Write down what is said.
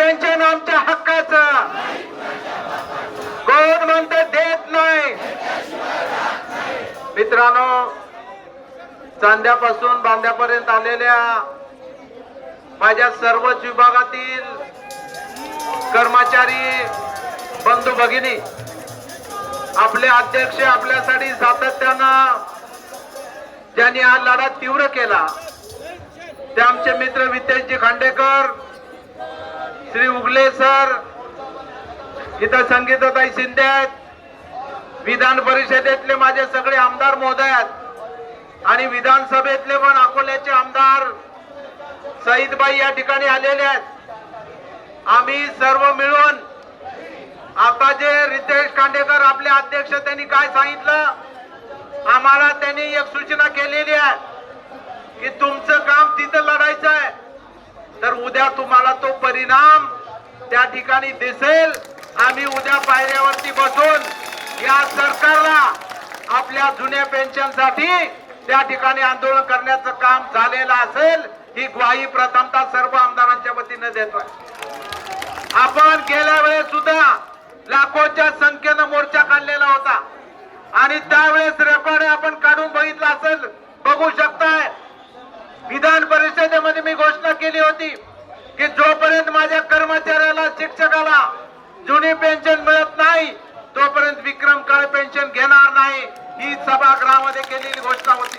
Pension आमच्या हक्काचं. कोण म्हणते देत नाही. मित्रांनो, चांद्यापासून बांद्यापर्यंत आलेल्या माझ्या सर्वच विभागातील कर्मचारी बंधू भगिनी, आपले अध्यक्ष आपल्यासाठी सातत्यानं ज्यांनी हा लढा तीव्र केला ते आमचे मित्र वितेशजी खांडेकर, श्री उगले सर, इथं संगीताताई शिंदे आहेत, विधान परिषदेतले माझे सगळे आमदार महोदय आहेत आणि विधानसभेतले पण अकोल्याचे आमदार सईदबाई या ठिकाणी आलेले आहेत. आम्ही सर्व मिळून आता जे रितेश खांडेकर आपले अध्यक्ष त्यांनी काय सांगितलं, आम्हाला त्यांनी एक सूचना केलेली आहे की तुमचं काम तिथं लढायचं आहे, तर उद्या तुम्हाला तो परिणाम त्या ठिकाणी दिसेल. आम्ही उद्या पायऱ्यावरती बसून या सरकारला आपल्या जुन्या पेन्शनसाठी त्या ठिकाणी आंदोलन करण्याचं काम झालेलं असेल ही ग्वाही प्रथमतः सर्व आमदारांच्या वतीने देतोय. आपण गेल्या वेळेस सुद्धा लाखोच्या संख्येनं मोर्चा काढलेला होता आणि त्यावेळेस रेकॉर्ड आपण काढून बघितलं असेल, बघू शकताय. विधान परिषदेमध्ये मी घोषणा केली होती की जोपर्यंत माझ्या कर्मचाऱ्याला शिक्षकाला जुनी पेन्शन मिळत नाही तोपर्यंत विक्रम काळे पेन्शन घेणार नाही, ही सभागृहामध्ये केलेली घोषणा होती.